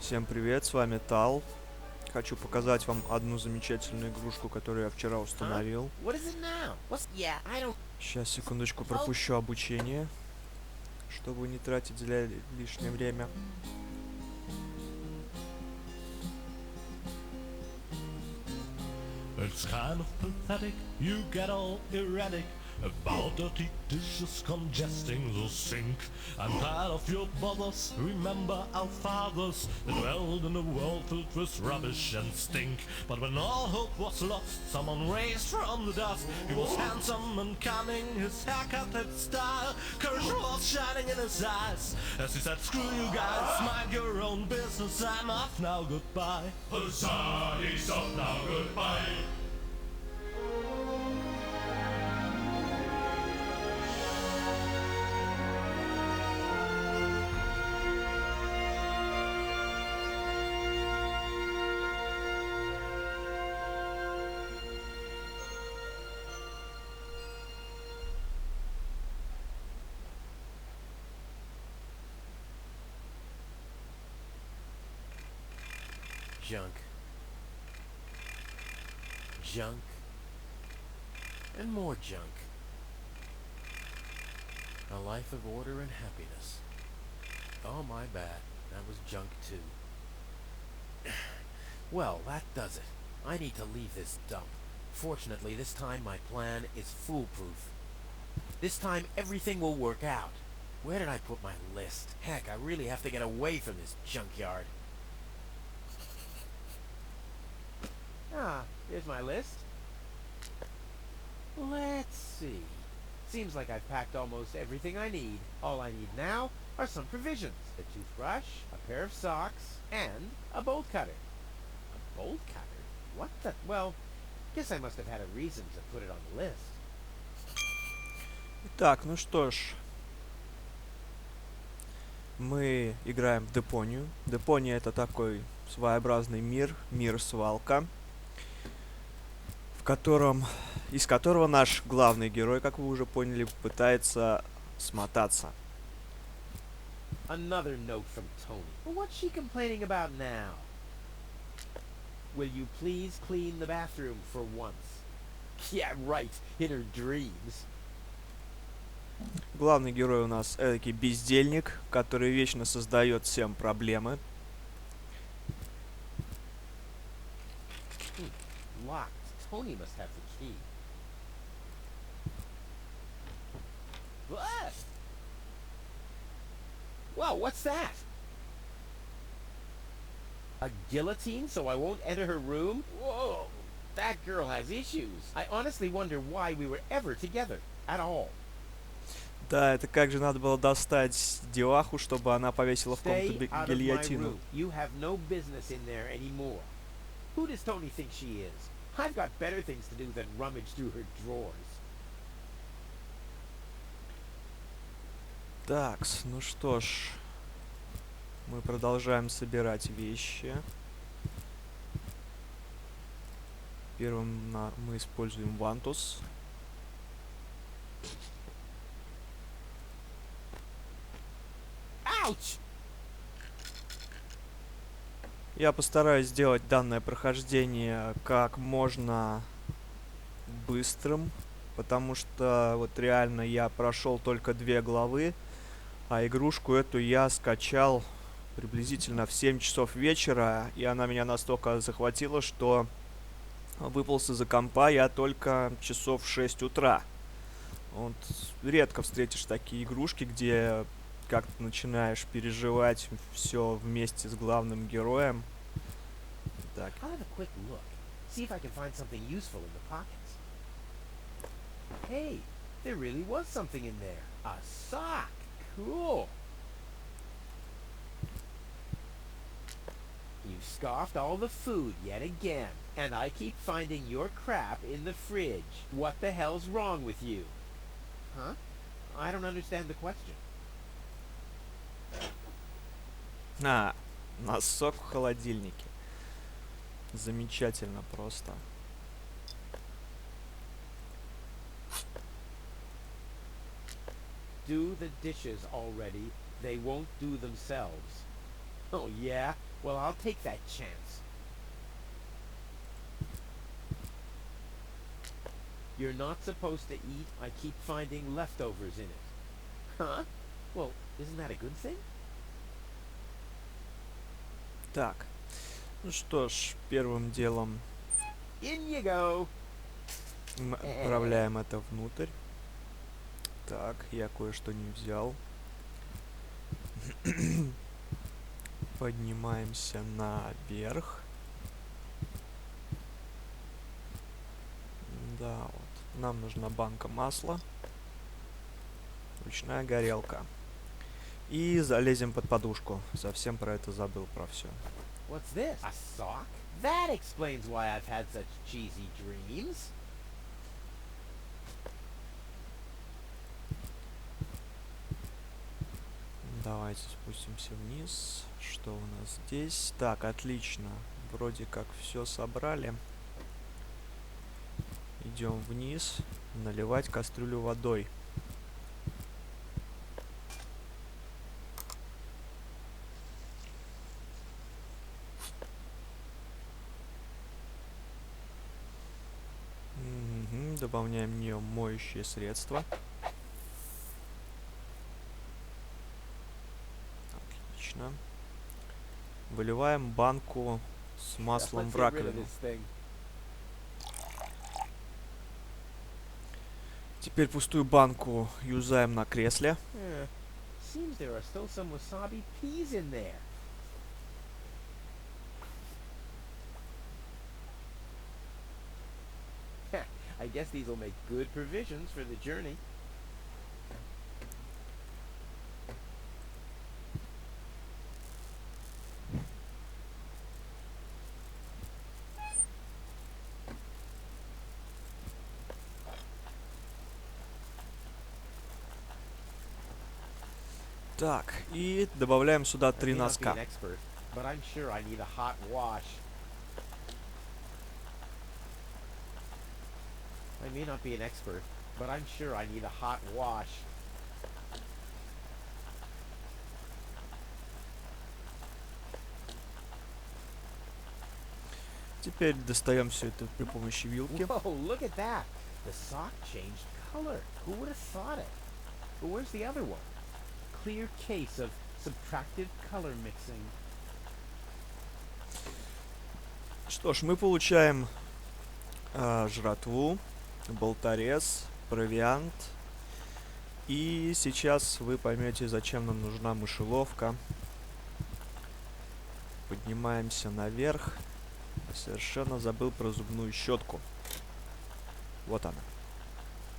Всем привет, с вами Тал. Хочу показать вам одну замечательную игрушку, которую я вчера Huh? установил. What is it now? What's yeah, I don't Сейчас, секундочку, пропущу обучение, чтобы не тратить зря лишнее время. It's kind of pathetic, you get all erratic about dirty dishes congesting the sink. I'm tired of your bothers, remember our fathers that dwelled in a world filled with rubbish and stink. But when all hope was lost, someone raised from the dust. He was handsome and cunning, his haircut had style, courage was shining in his eyes as he said, screw you guys, mind your own business, I'm off now, goodbye. Huzzah, he's off now, goodbye. junk. Junk. And more junk. A life of order and happiness. Oh, my bad. That was junk too. Well, that does it. I need to leave this dump. Fortunately, this time my plan is foolproof. This time everything will work out. Where did I put my list? Heck, I really have to get away from this junkyard. Ah, here's my list. Let's see. Seems like I've packed almost everything I need. All I need now are some provisions. A toothbrush, a pair of socks, and a bolt cutter. A bolt cutter? What the... Well, guess I must have had a reason to put it on the list. Итак, ну что ж. Мы играем в Депонию. Депония — это такой своеобразный мир-свалка, из которого наш главный герой, как вы уже поняли, пытается смотаться. Another note from Tony. Well, what's she complaining about now? Will you please clean the bathroom for once? Yeah, right, in her dreams. Главный герой у нас эдакий бездельник, который вечно создает всем проблемы. Locked. Tony must have the key. What? Whoa, what's that? A guillotine so I won't enter her room? Whoa, that girl has issues. I honestly wonder why we were ever together at all. Да, это как же надо было достать деваху, чтобы она повесила в комнату Stay out of my гильотину. room. You have no business in there anymore. Who does Tony think she is? I've got better things to do than rummage through her drawers. Такс, ну что ж, мы продолжаем собирать вещи. Первым мы используем вантус. Ouch! Я постараюсь сделать данное прохождение как можно быстрым, потому что вот реально я прошел только 2 главы, а игрушку эту я скачал приблизительно в 7 часов вечера, и она меня настолько захватила, что выполз из-за компа я только часов в 6 утра. Вот редко встретишь такие игрушки, где как-то начинаешь переживать все вместе с главным героем. Так. I'll have a quick look. See if I can find something useful in the pockets. Hey, there really was something in there. A sock. Cool. You scoffed all the food yet again, and I keep finding your crap in the fridge. What the hell's wrong with you? Huh? I don't understand the question. А, носок в холодильнике. Замечательно просто. Do the dishes already. They won't do themselves. Oh, yeah? Well, I'll take that chance. You're not supposed to eat. I keep finding leftovers in it. Huh? Well, isn't that a good thing? Так, ну что ж, первым делом In you go. мы отправляем это внутрь. Так, я кое-что не взял. Поднимаемся наверх. Да, вот. Нам нужна банка масла. Ручная горелка. И залезем под подушку. Совсем про это забыл, про все. What's this? A sock? That explains why I've had such cheesy dreams. Давайте спустимся вниз. Что у нас здесь? Так, отлично. Вроде как все собрали. Идем вниз. Наливать кастрюлю водой. Добавляем в нее моющее средство. Отлично. Выливаем банку с маслом Let's в get rid of раковину. this thing. Теперь пустую банку юзаем на кресле. Seems there are still some wasabi peas in there. I guess these will make good provisions for the journey. Так, и добавляем сюда 3 I may not be носка. an expert, but I'm sure I need a hot wash. I may not be an expert, but I'm sure I need a hot wash. Теперь достаем все это при помощи вилки. Whoa, look at that! The sock changed color. Who would have thought it? But where's the other one? Clear case of subtractive color mixing. Что ж, мы получаем жратву, болторез, провиант. И сейчас вы поймете, зачем нам нужна мышеловка. Поднимаемся наверх. Совершенно забыл про зубную щетку. Вот она.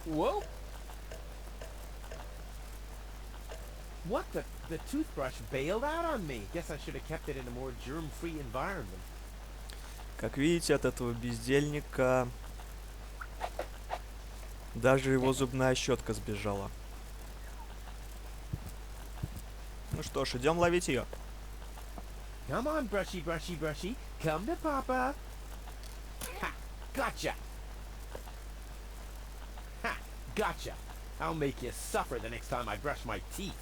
Whoa! What the? The toothbrush bailed out on me. Guess I should have kept it in a more germ-free environment. Как видите, от этого бездельника даже его зубная щетка сбежала. Ну что ж, идем ловить ее. Come on, brushy, brushy, brushy. Come to Papa. Ha! Gotcha! Ha! Gotcha! I'll make you suffer the next time I brush my teeth.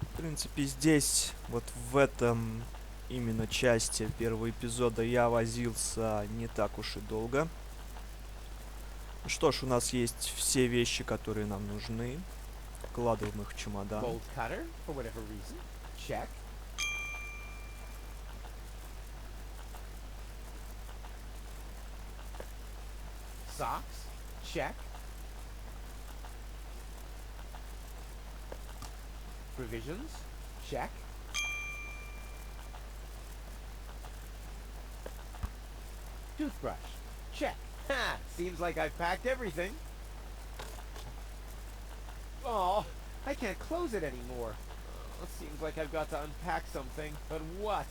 В принципе, здесь, вот в этом именно части первого эпизода я возился не так уж и долго. Что ж, у нас есть все вещи, которые нам нужны. Вкладываем их в чемодан. Bolt cutter, for whatever reason. Check. Socks. Check. Provisions. Check. Toothbrush. Check. Ha! Seems like I've packed everything. Oh, I can't close it anymore. Seems like I've got to unpack something. But what?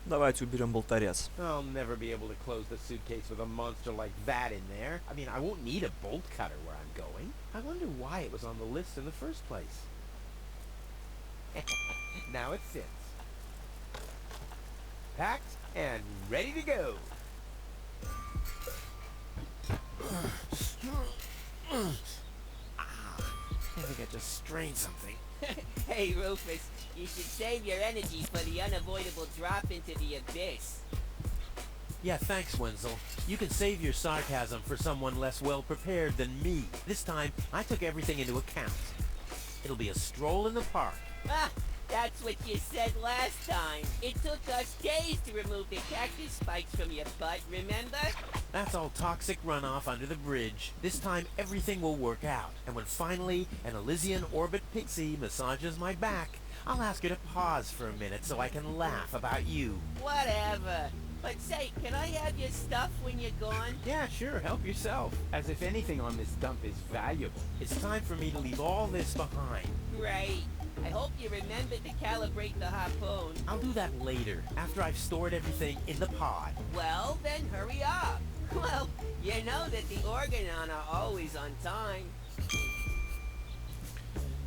Давайте уберем болторез. I'll never be able to close the suitcase with a monster like that in there. I mean, I won't need a bolt cutter where I'm going. I wonder why it was on the list in the first place. Now it sits. Packed and ready to go. I think I just strained something. Hey, Rufus, you should save your energy for the unavoidable drop into the abyss. Yeah, thanks, Wenzel. You can save your sarcasm for someone less well prepared than me. This time, I took everything into account. It'll be a stroll in the park. Ah, that's what you said last time. It took us days to remove the cactus spikes from your butt, remember? That's all toxic runoff under the bridge. This time, everything will work out. And when finally an Elysian orbit pixie massages my back, I'll ask her to pause for a minute so I can laugh about you. Whatever. But say, can I have your stuff when you're gone? Yeah, sure, help yourself. As if anything on this dump is valuable. It's time for me to leave all this behind. Great. I hope you remembered to calibrate the harpoon. I'll do that later, after I've stored everything in the pod. Well, then hurry up. Well, you know that the Organon are always on time.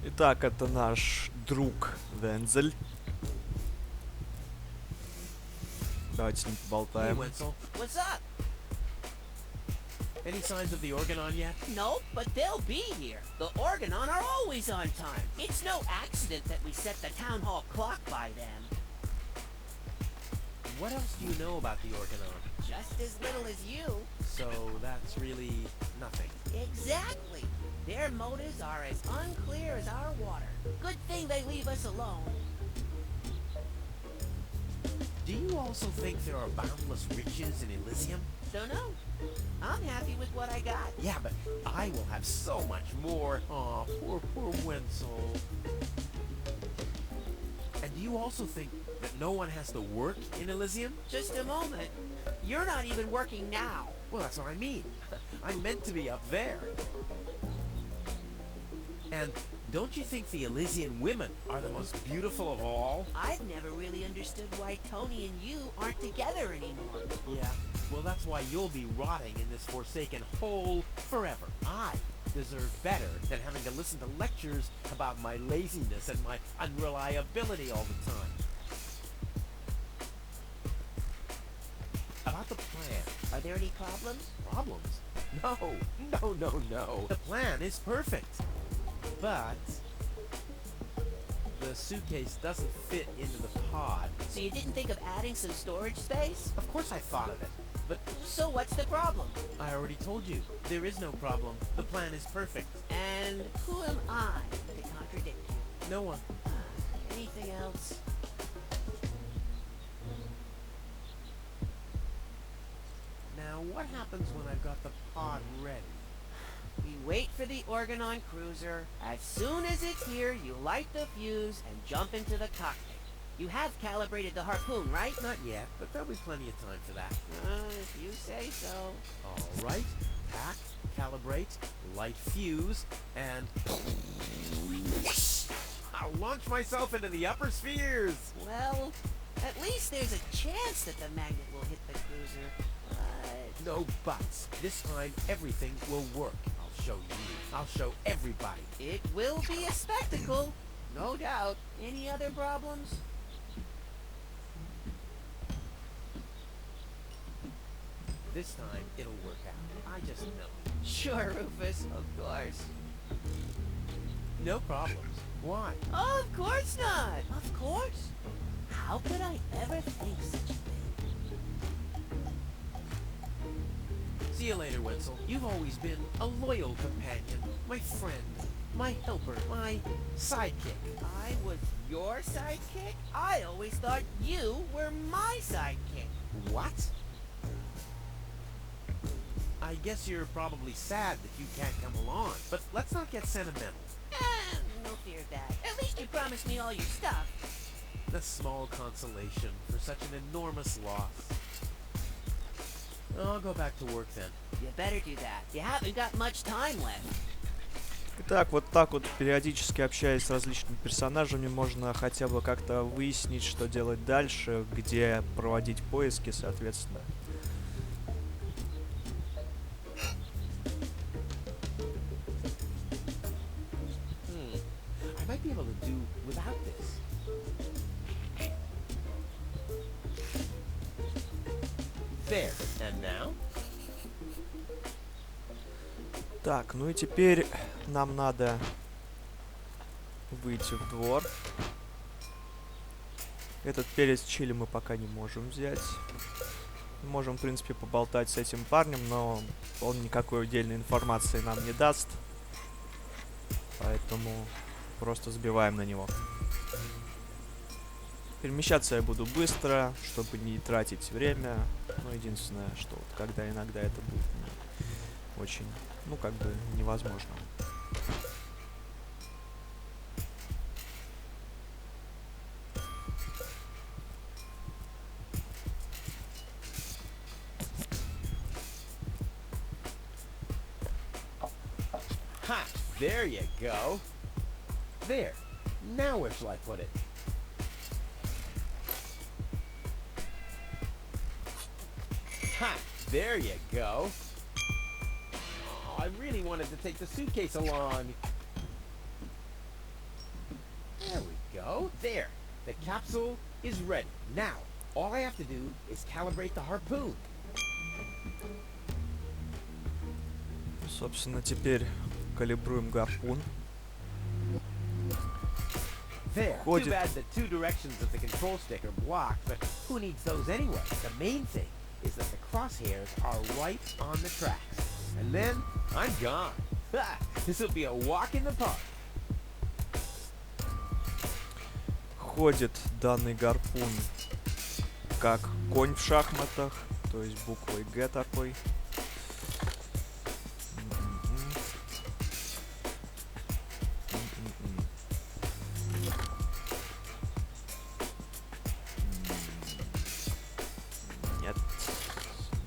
Итак, это наш друг Вензель. Давайте с ним Hey, поболтаем. Wenzel. What's up? Any signs of the Organon yet? No, but they'll be here. The Organon are always on time. It's no accident that we set the town hall clock by them. What else do you know about the Organon? Just as little as you. So that's really nothing. Exactly. Their motives are as unclear as our water. Good thing they leave us alone. Do you also think there are boundless riches in Elysium? Don't know. I'm happy with what I got. Yeah, but I will have so much more. Aw, poor Wenzel. And do you also think that no one has to work in Elysium? Just a moment. You're not even working now. Well, that's what I mean. I'm meant to be up there. And don't you think the Elysian women are the most beautiful of all? I've never really understood why Tony and you aren't together anymore. Yeah, well, that's why you'll be rotting in this forsaken hole forever. I deserve better than having to listen to lectures about my laziness and my unreliability all the time. About the plan. Are there any problems? Problems? No. The plan is perfect. But the suitcase doesn't fit into the pod. So you didn't think of adding some storage space? Of course I thought of it, but So what's the problem? I already told you. There is no problem. The plan is perfect. And who am I to contradict you? No one. Anything else? Now, what happens when I've got the pod ready? We wait for the Organon cruiser. As soon as it's here, you light the fuse and jump into the cockpit. You have calibrated the harpoon, right? Not yet, but there'll be plenty of time for that. If you say so. All right. Pack, calibrate, light fuse, and I'll launch myself into the upper spheres. Well, at least there's a chance that the magnet will hit the cruiser. But No buts. This time, everything will work. I'll show you. I'll show everybody. it will be a spectacle, no doubt. Any other problems? This time, it'll work out. I just know. Sure, Rufus, of course. No problems. Why? Of course not. Of course. How could I ever think such a thing? See you later, Wenzel. You've always been a loyal companion, my friend, my helper, my sidekick. I was your sidekick? I always thought you were my sidekick. What? I guess you're probably sad that you can't come along, but let's not get sentimental. No fear of that. At least you promised me all your stuff. A small consolation for such an enormous loss. I'll go back to work then. You better do that. You haven't got much time left. Итак, вот так вот, периодически общаясь с различными персонажами, можно хотя бы как-то выяснить, что делать дальше, где проводить поиски, соответственно. I might be able to do without this. There. And now? Так, ну и теперь нам надо выйти в двор. Этот перец чили мы пока не можем взять. Можем, в принципе, поболтать с этим парнем, но он никакой отдельной информации нам не даст. Поэтому просто сбиваем на него. Перемещаться я буду быстро, чтобы не тратить время. Но единственное, что вот когда иногда это будет очень, ну, как бы невозможно. Ha! There you go. There. Now where shall I put it? Ha! There you go. Oh, I really wanted to take the suitcase along. There we go. There. The capsule is ready. Now, all I have to do is calibrate the harpoon. Собственно, теперь калибруем гарпун. There. Too Ходит. bad the two directions of the control stick are blocked, but who needs those anyway? The main thing is that the crosshairs are right on the tracks. And then I'm gone. Ha! This will be a walk in the park. Ходит данный гарпун как конь в шахматах, то есть буквой Г такой. Нет,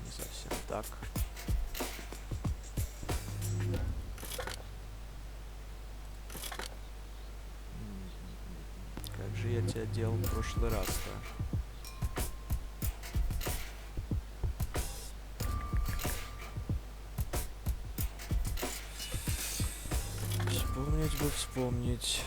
не совсем так. Как же я тебя делал в прошлый раз-то? Вспомнить бы, вспомнить.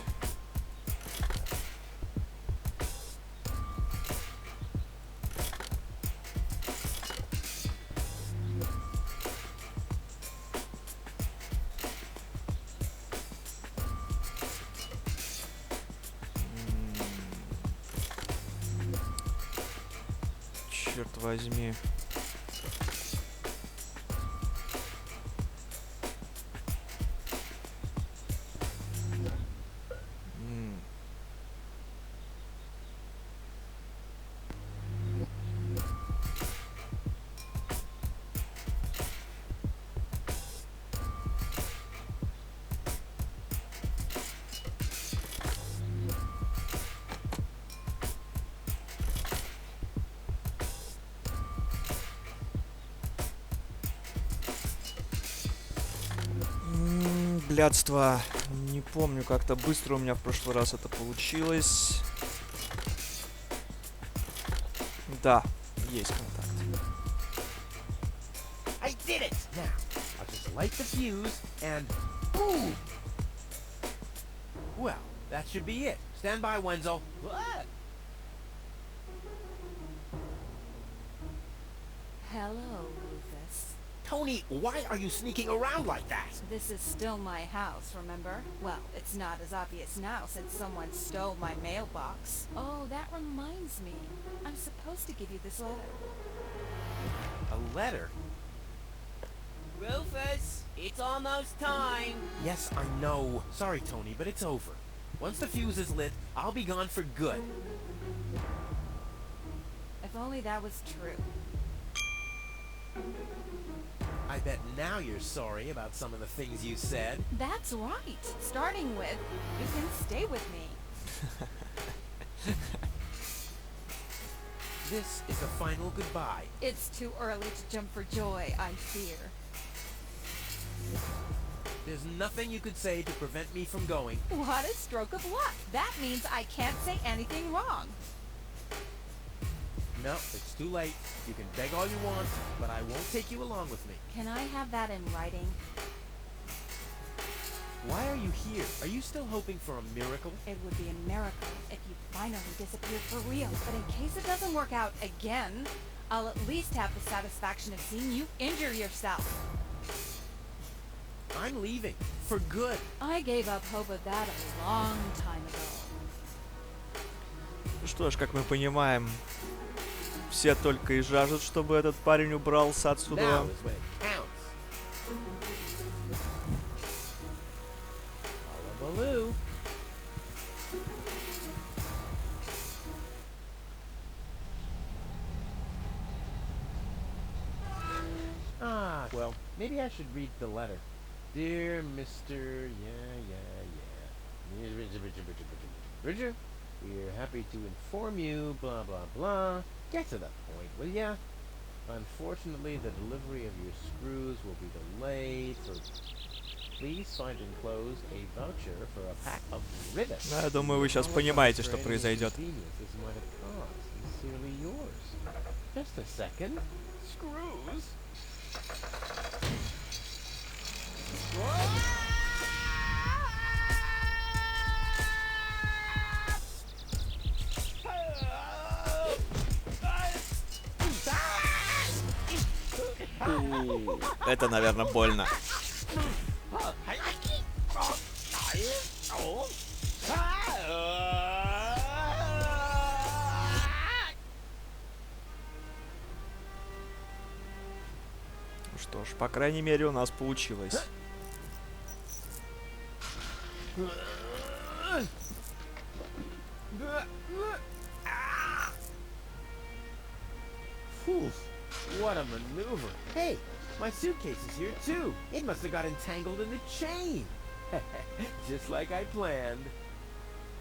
Черт возьми. Блядство. Не помню, как-то быстро у меня в прошлый раз это получилось. Да, есть контакт. I did it! Now, I'll just light the fuse and boom! Well, that should be it. Stand by, Wenzel. What? Hello, Rufus. Tony, why are you sneaking around like that? This is still my house, remember? Well, it's not as obvious now since someone stole my mailbox. Oh, that reminds me. I'm supposed to give you this letter. A letter? Rufus, it's almost time. Yes, I know. Sorry, Tony, but it's over. Once the fuse is lit, I'll be gone for good. If only that was true. I bet now you're sorry about some of the things you said. That's right. Starting with, you can stay with me. This is a final goodbye. It's too early to jump for joy, I fear. There's nothing you could say to prevent me from going. What a stroke of luck. That means I can't say anything wrong. No, it's too late. You can beg all you want, but I won't take you along with me. Can I have that in writing? Why are you here? Are you still hoping for a miracle? It would be a miracle if you finally disappeared for real. But in case it doesn't work out again, I'll at least have the satisfaction of seeing you injure yourself. I'm leaving. For good. I gave up hope of that a long time ago. Что ж, как мы понимаем, все только и жаждут, чтобы этот парень убрался отсюда. Now is when it counts. Hullabaloo. Ah, well, maybe I should read the letter. Dear Mr. Richard, we're happy to inform you, blah, blah, blah. Get to the point, will ya? Unfortunately, the delivery of your screws will be delayed, so please find enclosed a voucher for a pack of rivets. Я думаю, вы сейчас понимаете, что произойдет. Sincerely yours. Just a second. Screws? Это, наверное, больно. Что ж, по крайней мере, у нас получилось. Phew, what a maneuver. Hey, my suitcase is here too. It must have got entangled in the chain. Just like I planned.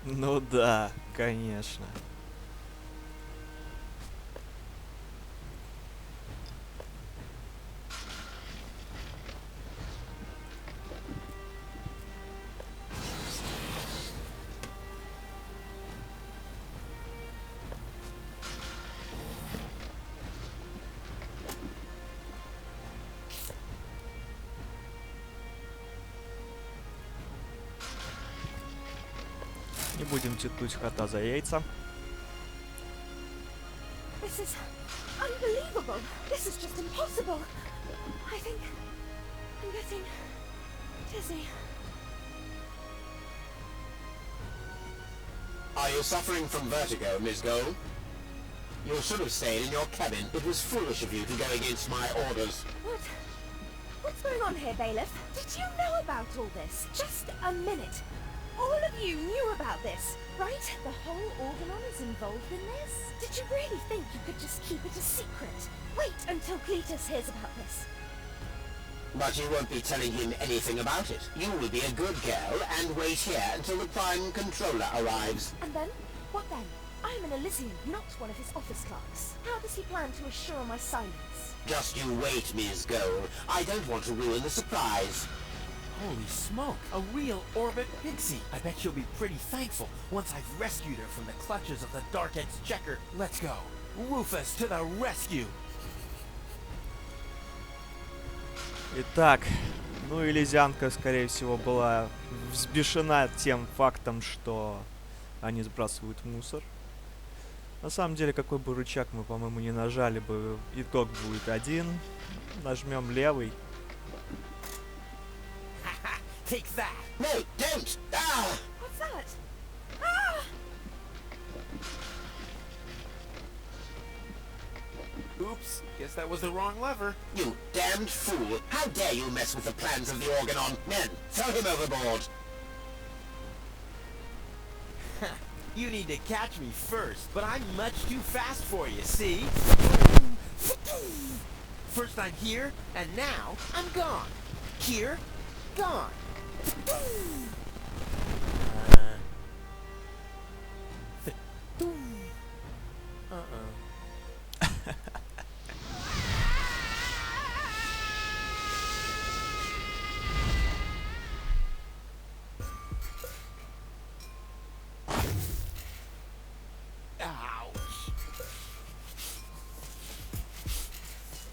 Ну да, конечно. Не будем тянуть кота за яйца. This is unbelievable. This is just impossible. I think I'm getting dizzy. Are you suffering from vertigo, Miss Gold? You should have stayed in your cabin. It was foolish of you to go against my orders. What's going on here, Bailiff? Did you know about all this? Just a minute. All of you knew about this, right? The whole Organon is involved in this? Did you really think you could just keep it a secret? Wait until Cletus hears about this. But you won't be telling him anything about it. You will be a good girl and wait here until the Prime Controller arrives. And then? What then? I'm an Elysian, not one of his office clerks. How does he plan to assure my silence? Just you wait, Ms. Gold. I don't want to ruin the surprise. Holy smoke, a real orbit pixie. I bet she'll be pretty thankful once I've rescued her from the clutches of the Dark Exchequer. Let's go. Rufus to the rescue. Итак, ну и Лизянка, скорее всего, была взбешена тем фактом, что они сбрасывают мусор. На самом деле, какой бы рычаг мы, по-моему, не нажали бы, итог будет один. Нажмем левый. Take that. No, don't! Ah! What's that? Ah! Oops, guess that was the wrong lever. You damned fool! How dare you mess with the plans of the Organon? Men, throw him overboard! You need to catch me first, but I'm much too fast for you, see? First I'm here, and now I'm gone. Here, gone.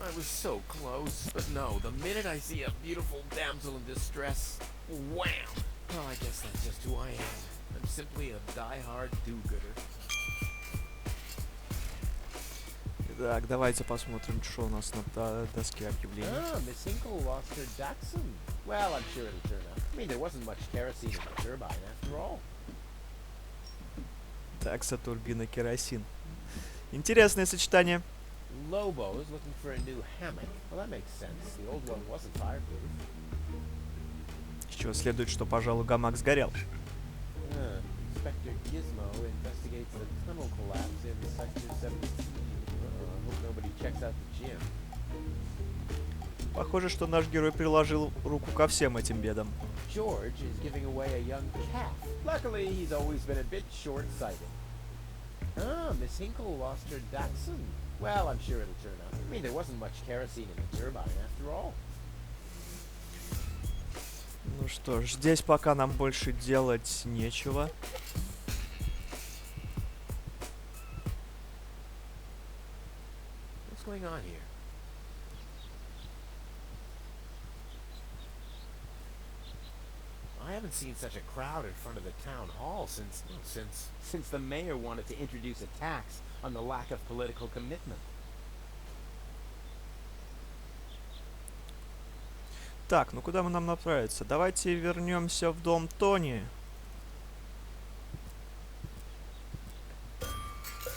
I was so close, but no, the minute I see a beautiful damsel in distress, wham! Well, I guess that's just who I am. I'm simply a die-hard do-gooder. Так, давайте посмотрим, что у нас на доске объявлений. Ah, Miss Hinkle lost her Dachshund. Well, I'm sure it'll turn out. I mean, there wasn't much kerosene in the turbine after all. Такса, турбина, керосин. Интересное сочетание. Lobo is looking for a new hammock. Well, that makes sense. The old one wasn't fireproof. Из чего следует, что, пожалуй, гамак сгорел. Inspector Gizmo investigates the tunnel collapse in Sector 17. I hope nobody checks out the gym. Похоже, что наш герой приложил руку ко всем этим бедам. George is giving away a young calf. Luckily, he's always been a bit short-sighted. Ah, Miss Hinkle lost her Dachshund. Well, I'm sure it'll turn out. I mean, there wasn't much kerosene in the turbine after all. Ну что ж, здесь пока нам больше делать нечего. What's going on here? I haven't seen such a crowd in front of the town hall since the mayor wanted to introduce a tax on the lack of political commitment. Так, ну куда нам направиться? Давайте вернемся в дом Тони.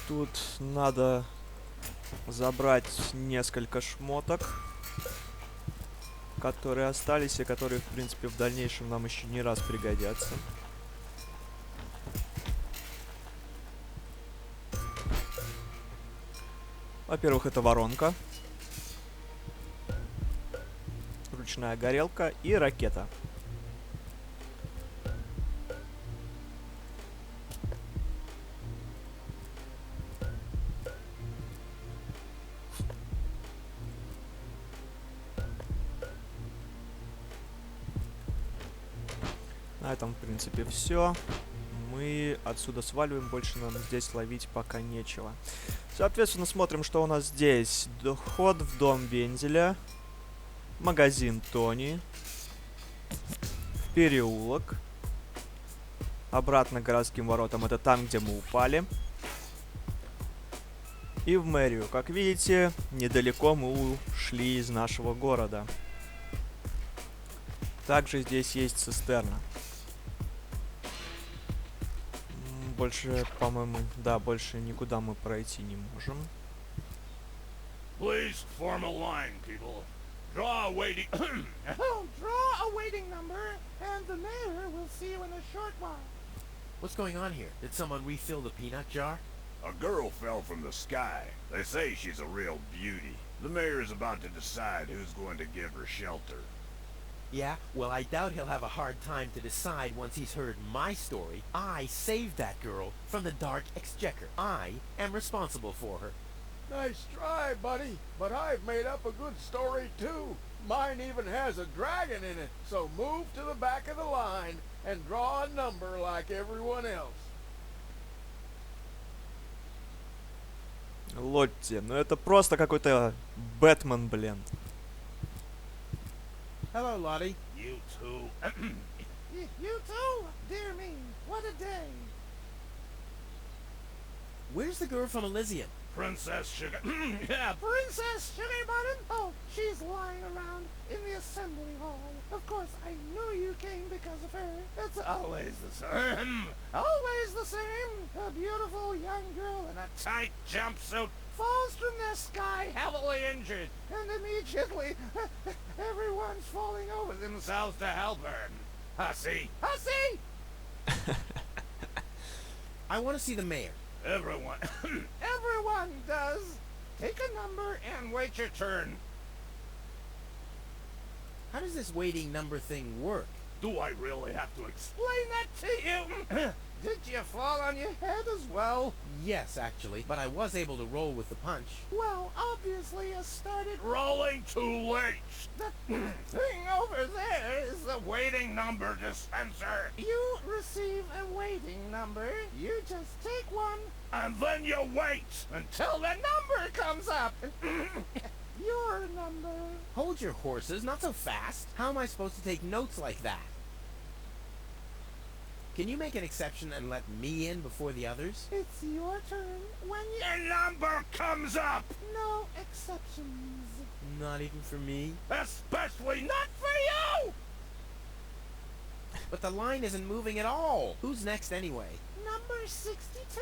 Тут надо забрать несколько шмоток, которые остались и которые, в принципе, в дальнейшем нам еще не раз пригодятся. Во-первых, это воронка, ручная горелка и ракета. На этом, в принципе, все. Мы отсюда сваливаем, больше нам здесь ловить пока нечего. Соответственно, смотрим, что у нас здесь. Вход в дом Вензеля. Магазин Тони. В переулок. Обратно к городским воротам. Это там, где мы упали. И в мэрию. Как видите, недалеко мы ушли из нашего города. Также здесь есть цистерна. Больше, по-моему, да, больше никуда мы пройти не можем. Please form a line, people. Draw a waiting... Draw a waiting number, and the mayor will see you in a short while. What's going on here? Did someone refill the peanut jar? A girl fell from the sky. They say she's a real beauty. The mayor's about to decide who's going to give her shelter. Yeah? Well, I doubt he'll have a hard time to decide once he's heard my story. I saved that girl from the Dark Exchequer. I am responsible for her. Nice try, buddy, but I've made up a good story too. Mine even has a dragon in it, so move to the back of the line and draw a number like everyone else. Лотти, ну это просто какой-то Бэтмен, блин. Hello, Lottie. You too. You too? Dear me, what a day. Where's the girl from Elysium? Princess Sugar... Yeah, Princess Sugar Button? Oh, she's lying around in the assembly hall. Of course, I knew you came because of her. It's Always the same. always the same. A beautiful young girl in a Tight jumpsuit. falls from the sky heavily injured. And immediately, everyone's falling over Themselves to help her. Hussy. Hussy! I want to see the mayor. Everyone. Everyone does. Take a number and wait your turn. How does this waiting number thing work? Do I really have to explain? Explain that to you. Did you fall on your head as well? Yes, actually, but I was able to roll with the punch. Well, obviously you started Rolling too late. The thing over there is the Waiting number dispenser. You receive a waiting number. You just take one And then you wait. till the number comes up. Your number. Hold your horses, not so fast. How am I supposed to take notes like that? Can you make an exception and let me in before the others? It's your turn when you... Your number comes up. No exceptions. Not even for me? Especially not for you. but the line isn't moving at all. Who's next anyway? Number 62.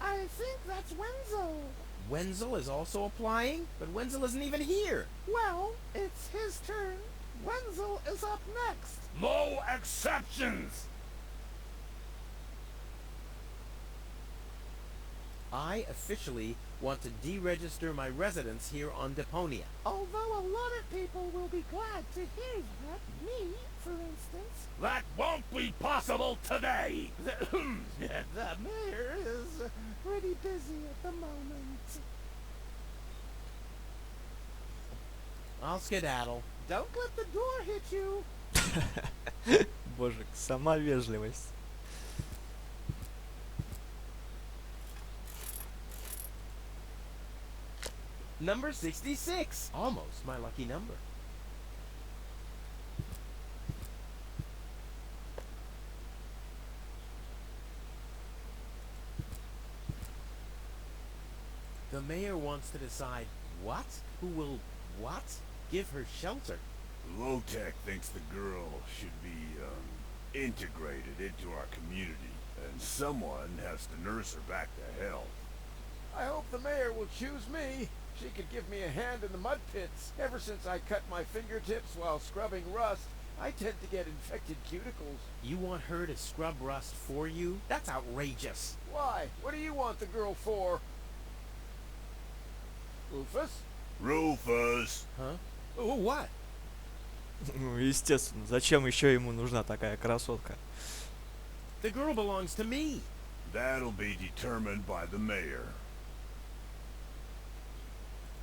I think that's Wenzel. Wenzel is also applying? But Wenzel isn't even here. Well, it's his turn. Wenzel is up next. No exceptions! I officially want to deregister my residence here on Deponia. Although a lot of people will be glad to hear that. Me, for instance. That won't be possible today! The mayor is pretty busy at the moment. I'll skedaddle. Don't let the door hit you. Боже, сама вежливость. Number 66. Almost my lucky number. The mayor wants to decide what? Who will what? Give her shelter. Low-Tech thinks the girl should be, integrated into our community, and someone has to nurse her back to health. I hope the mayor will choose me. She could give me a hand in the mud pits. Ever since I cut my fingertips while scrubbing rust, I tend to get infected cuticles. You want her to scrub rust for you? That's outrageous. Why? What do you want the girl for? Rufus? Rufus! Huh? Oh, what? Ну, естественно, зачем еще ему нужна такая красотка? The girl belongs to me. That'll be determined by the mayor.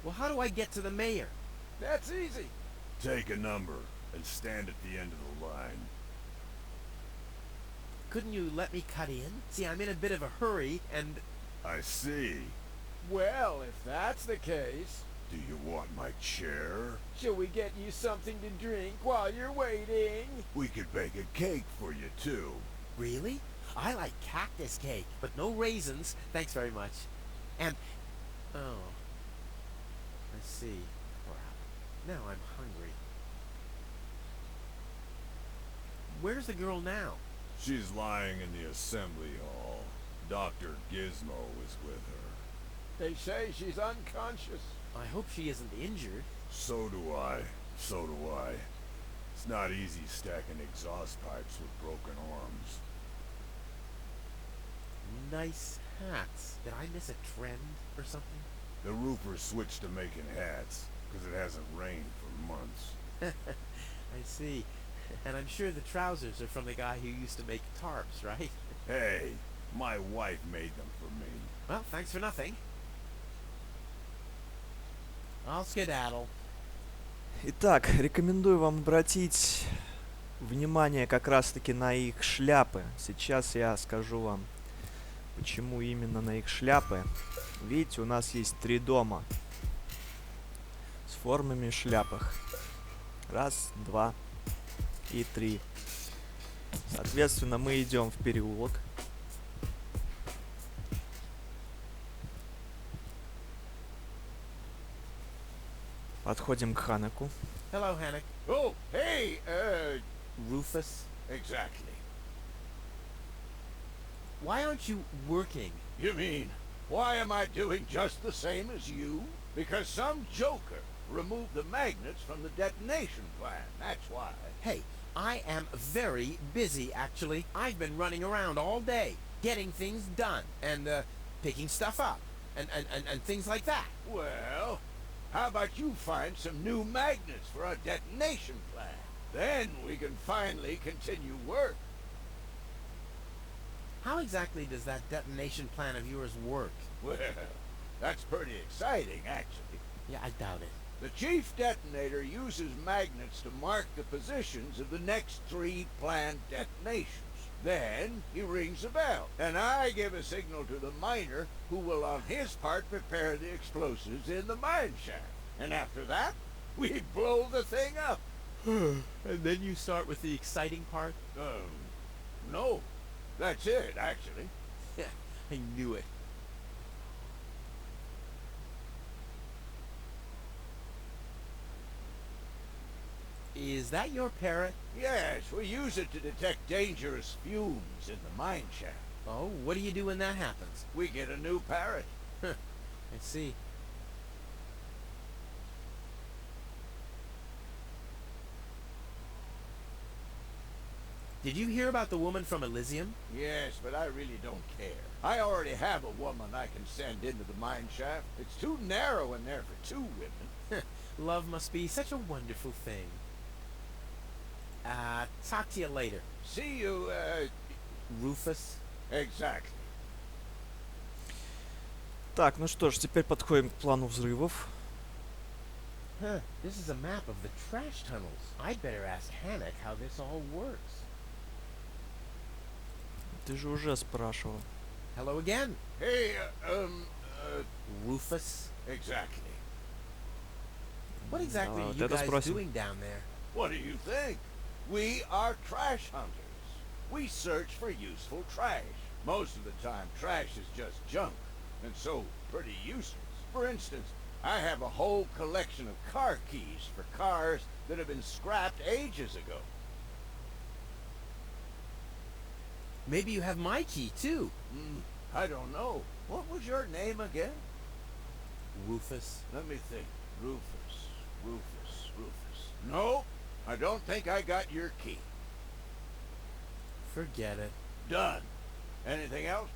Well, how do I get to the mayor? That's easy. Take a number and stand at the end of the line. Couldn't you let me cut in? See, I'm in a bit of a hurry, and... I see. Well, if that's the case, Do you want my chair? shall we get you something to drink while you're waiting? We could bake a cake for you, too. Really? I like cactus cake, but no raisins. Thanks very much. And... oh. I see. Crap. Now I'm hungry. Where's the girl now? She's lying in the assembly hall. Dr. Gizmo is with her. They say she's unconscious. I hope she isn't injured. So do I. So do I. It's not easy stacking exhaust pipes with broken arms. Nice hats. Did I miss a trend or something? The roofers switched to making hats, because it hasn't rained for months. I see. And I'm sure the trousers are from the guy who used to make tarps, right? Hey, my wife made them for me. Well, thanks for nothing. I'll skedaddle. Итак, рекомендую вам обратить внимание как раз-таки на их шляпы. Сейчас я скажу вам, почему именно на их шляпы. Видите, у нас есть 3 дома с формами в шляпах. 1, 2 и 3. Соответственно, мы идем в переулок. Подходим к Ханеку. Hello, Hannock. Oh, hey, Rufus. exactly. Why aren't you working? You mean, why am I doing just the same as you? Because some joker removed the magnets from the detonation plan, that's why. Hey, I am very busy, actually. I've been running around all day, getting things done, and, picking stuff up, and things like that. Well, how about you find some new magnets for our detonation plan? Then we can finally continue work. How exactly does that detonation plan of yours work? Well, that's pretty exciting, actually. Yeah, I doubt it. The chief detonator uses magnets to mark the positions of the next 3 planned detonations. Then he rings a bell, and I give a signal to the miner, who will on his part prepare the explosives in the mine shaft. And after that, we blow the thing up. And then you start with the exciting part? No. That's it, actually. Yeah, I knew it. Is that your parrot? Yes, we use it to detect dangerous fumes in the mine shaft. Oh, what do you do when that happens? We get a new parrot. I see. Did you hear about the woman from Elysium? Yes, but I really don't care. I already have a woman I can send into the mine shaft. It's too narrow in there for 2 women. Love must be such a wonderful thing. Talk to you later. See you, Rufus. Exactly. Так, ну что ж, теперь подходим к плану взрывов. Huh, this is a map of the trash tunnels. I'd better ask Hannock how this all works. Ты же уже спрашивал. Hello again. Hey, Rufus. exactly. What exactly are вот you это guys спросим. doing down there? What do you think? We are trash hunters. We search for useful trash. Most of the time, trash is just junk, and so pretty useless. For instance, I have a whole collection of car keys for cars that have been scrapped ages ago. Maybe you have my key, too. I don't know. What was your name again? Rufus. Let me think. Rufus. No, I don't think I got your key. Forget it. Done. Anything else?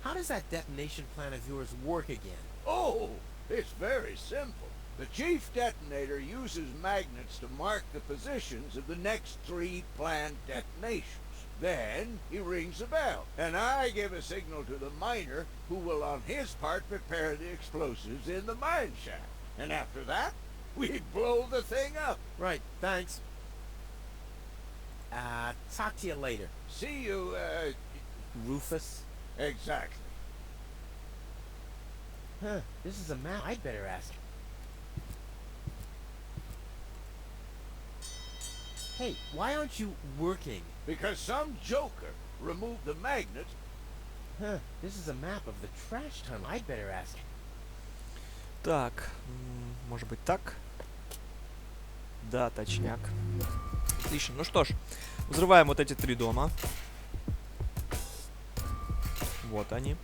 How does that detonation plan of yours work again? Oh, it's very simple. The chief detonator uses magnets to mark the positions of the next 3 planned detonations. Then he rings a bell, and I give a signal to the miner who will on his part prepare the explosives in the mine shaft. And after that, we blow the thing up. Right, thanks. Talk to you later. See you, Rufus. exactly. Huh, this is a map. I'd better ask. Hey, why aren't you working? Because some joker removed the magnets. Huh, this is a map of the trash tunnel. I'd better ask. Так, может быть так? Да, точняк. Отлично. Ну что ж, взрываем вот эти 3 дома. Вот они.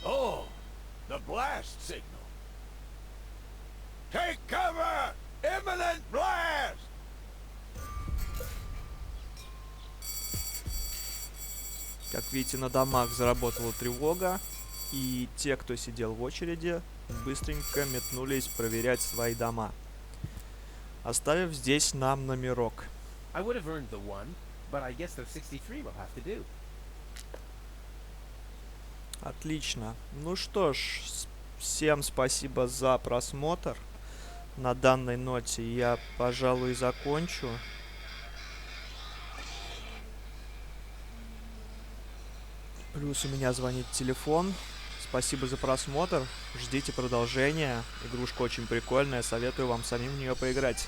Oh, the blast signal. Take cover! Imminent blast! Как видите, на домах заработала тревога, и те, кто сидел в очереди, быстренько метнулись проверять свои дома, оставив здесь нам номерок. I would have earned the 1, but I guess those 63 will have to do. Отлично. Ну что ж, всем спасибо за просмотр. На данной ноте я, пожалуй, закончу. Плюс у меня звонит телефон. Спасибо за просмотр. Ждите продолжения. Игрушка очень прикольная. Советую вам самим в нее поиграть.